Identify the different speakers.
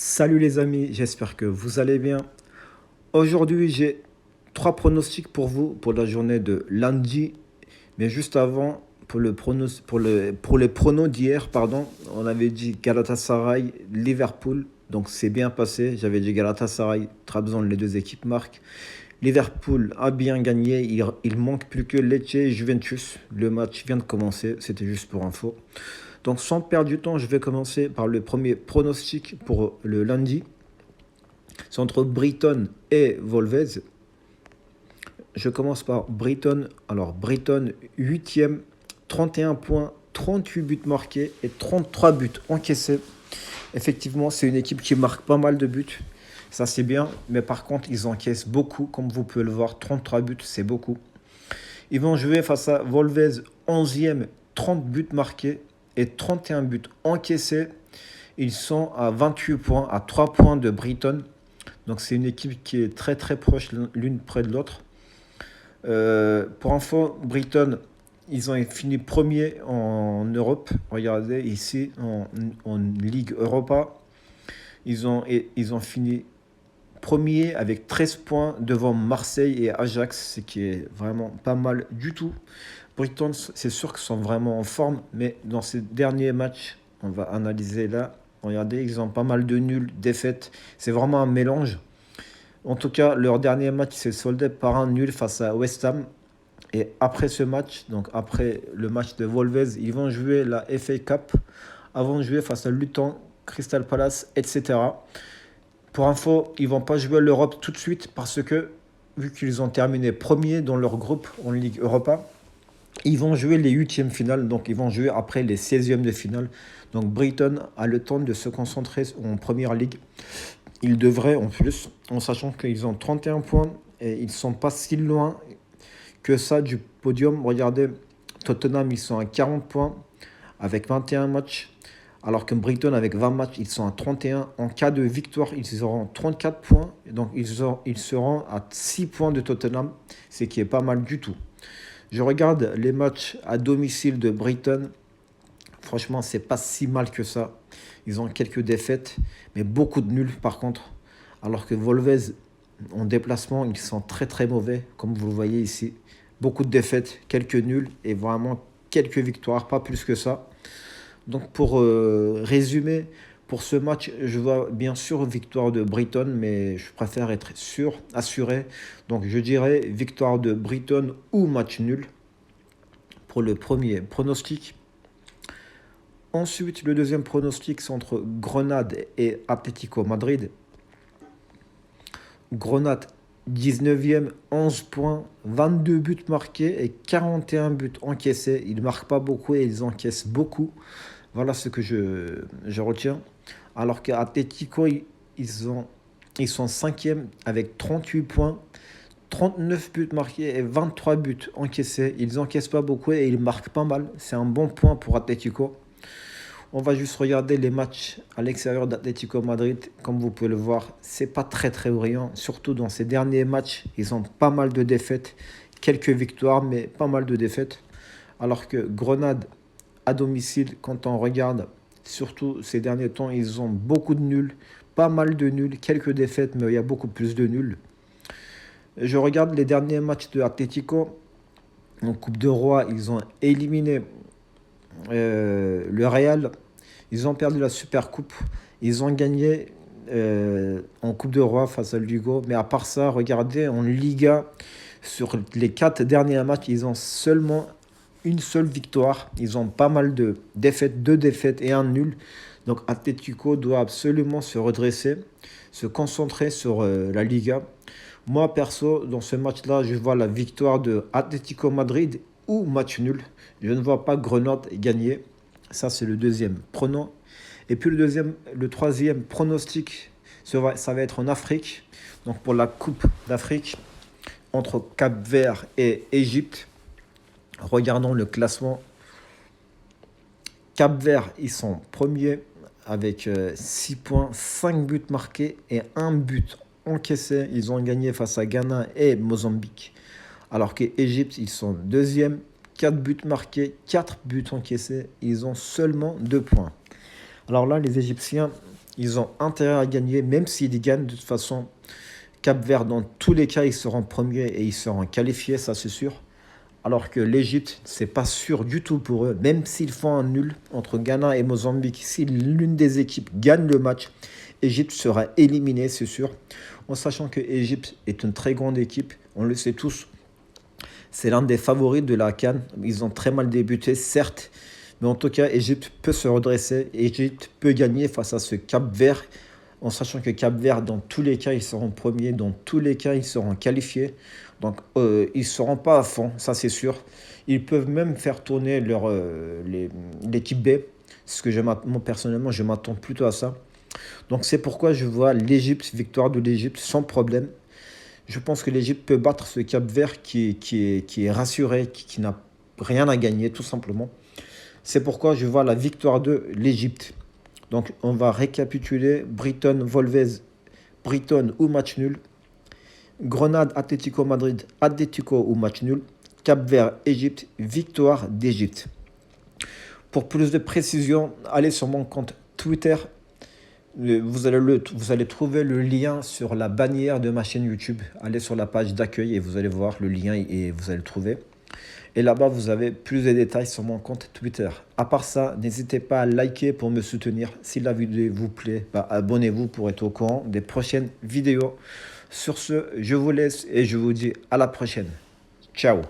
Speaker 1: Salut les amis, j'espère que vous allez bien. Aujourd'hui, j'ai trois pronostics pour vous pour la journée de lundi. Mais juste avant, pour les pronos d'hier, pardon, on avait dit Galatasaray, Liverpool. Donc c'est bien passé. J'avais dit Galatasaray, Trabzon, les deux équipes marquent. Liverpool a bien gagné. Il manque plus que Lecce et Juventus. Le match vient de commencer. C'était juste pour info. Donc sans perdre du temps, je vais commencer par le premier pronostic pour le lundi. C'est entre Brighton et Volvez. Je commence par Brighton. Alors Brighton 8e, 31 points, 38 buts marqués et 33 buts encaissés. Effectivement, c'est une équipe qui marque pas mal de buts. Ça c'est bien, mais par contre ils encaissent beaucoup, comme vous pouvez le voir, 33 buts c'est beaucoup. Ils vont jouer face à Volvez 11e, 30 buts marqués et 31 buts encaissés. Ils sont à 28 points, à 3 points de Brighton. Donc c'est une équipe qui est très très proche l'une près de l'autre. Pour info, Brighton, ils ont fini premier en Europe. Regardez ici, en Ligue Europa. Ils ont fini premier avec 13 points devant Marseille et Ajax, ce qui est vraiment pas mal du tout. Brighton, c'est sûr qu'ils sont vraiment en forme, mais dans ces derniers matchs, on va analyser là. Regardez, ils ont pas mal de nuls, défaites. C'est vraiment un mélange. En tout cas, leur dernier match s'est soldé par un nul face à West Ham. Et après ce match, donc après le match de Volvez, ils vont jouer la FA Cup avant de jouer face à Luton, Crystal Palace, etc. Pour info, ils ne vont pas jouer l'Europe tout de suite parce que, vu qu'ils ont terminé premier dans leur groupe en Ligue Europa, ils vont jouer les 8e finales, donc ils vont jouer après les 16e de finale. Donc Brighton a le temps de se concentrer en Première Ligue. Ils devraient en plus, en sachant qu'ils ont 31 points et ils ne sont pas si loin que ça du podium. Regardez, Tottenham, ils sont à 40 points avec 21 matchs, alors que Brighton, avec 20 matchs, ils sont à 31. En cas de victoire, ils auront 34 points, donc ils seront à 6 points de Tottenham, ce qui est pas mal du tout. Je regarde les matchs à domicile de Brighton. Franchement, c'est pas si mal que ça. Ils ont quelques défaites, mais beaucoup de nuls par contre. Alors que Volvez, en déplacement, ils sont très très mauvais, comme vous le voyez ici. Beaucoup de défaites, quelques nuls et vraiment quelques victoires, pas plus que ça. Donc pour résumer, pour ce match, je vois bien sûr victoire de Brighton, mais je préfère être sûr, assuré. Donc je dirais victoire de Brighton ou match nul pour le premier pronostic. Ensuite, le deuxième pronostic, c'est entre Grenade et Atlético Madrid. Grenade, 19e, 11 points, 22 buts marqués et 41 buts encaissés. Ils ne marquent pas beaucoup et ils encaissent beaucoup. Voilà ce que je retiens. Alors qu'à Atlético, ils sont 5e avec 38 points, 39 buts marqués et 23 buts encaissés. Ils n'encaissent pas beaucoup et ils marquent pas mal. C'est un bon point pour Atlético. On va juste regarder les matchs à l'extérieur d'Atlético Madrid. Comme vous pouvez le voir, c'est pas très très brillant. Surtout dans ces derniers matchs, ils ont pas mal de défaites. Quelques victoires, mais pas mal de défaites. Alors que Grenade, à domicile, quand on regarde, surtout ces derniers temps, ils ont beaucoup de nuls. Pas mal de nuls, quelques défaites, mais il y a beaucoup plus de nuls. Je regarde les derniers matchs de Atlético. En Coupe de Roi, ils ont éliminé le Real. Ils ont perdu la Super Coupe. Ils ont gagné en Coupe de Roi face à Lugo. Mais à part ça, regardez, en Liga, sur les 4 derniers matchs, ils ont seulement une seule victoire. Ils ont pas mal de défaites, 2 défaites et un nul. Donc Atlético doit absolument se redresser, se concentrer sur la Liga. Moi, perso, dans ce match-là, je vois la victoire de Atlético Madrid ou match nul. Je ne vois pas Grenade gagner. Ça, c'est le deuxième pronom. Et puis le troisième pronostic, ça va être en Afrique. Donc pour la Coupe d'Afrique, entre Cap-Vert et Égypte. Regardons le classement. Cap-Vert, ils sont premiers avec 6 points, 5 buts marqués et 1 but encaissé. Ils ont gagné face à Ghana et Mozambique. Alors qu'Égypte, ils sont deuxième, 4 buts marqués, 4 buts encaissés. Ils ont seulement 2 points. Alors là, les Égyptiens, Ils ont intérêt à gagner, même s'ils gagnent de toute façon. Cap-Vert, dans tous les cas, ils seront premiers et ils seront qualifiés, ça c'est sûr. Alors que l'Égypte, c'est pas sûr du tout pour eux. Même s'ils font un nul entre Ghana et Mozambique, si l'une des équipes gagne le match, l'Égypte sera éliminée, c'est sûr. En sachant que l'Égypte est une très grande équipe, on le sait tous. C'est l'un des favoris de la CAN. Ils ont très mal débuté, certes. Mais en tout cas, l'Égypte peut se redresser. L'Égypte peut gagner face à ce Cap-Vert. En sachant que Cap-Vert, dans tous les cas, ils seront premiers. Dans tous les cas, ils seront qualifiés. Donc, ils ne seront pas à fond, ça c'est sûr. Ils peuvent même faire tourner l'équipe B. Ce que moi, personnellement, je m'attends plutôt à ça. Donc, c'est pourquoi je vois l'Égypte, victoire de l'Égypte, sans problème. Je pense que l'Égypte peut battre ce Cap-Vert qui est rassuré, qui n'a rien à gagner, tout simplement. C'est pourquoi je vois la victoire de l'Égypte. Donc, on va récapituler. Brighton, Volvez, Brighton ou match nul. Grenade, Atlético Madrid, Atlético ou match nul. Cap-Vert, Égypte, victoire d'Égypte. Pour plus de précision, allez sur mon compte Twitter. Vous allez trouver le lien sur la bannière de ma chaîne YouTube. Allez sur la page d'accueil et vous allez voir le lien et vous allez le trouver. Et là-bas, vous avez plus de détails sur mon compte Twitter. À part ça, n'hésitez pas à liker pour me soutenir. Si la vidéo vous plaît, abonnez-vous pour être au courant des prochaines vidéos. Sur ce, je vous laisse et je vous dis à la prochaine. Ciao.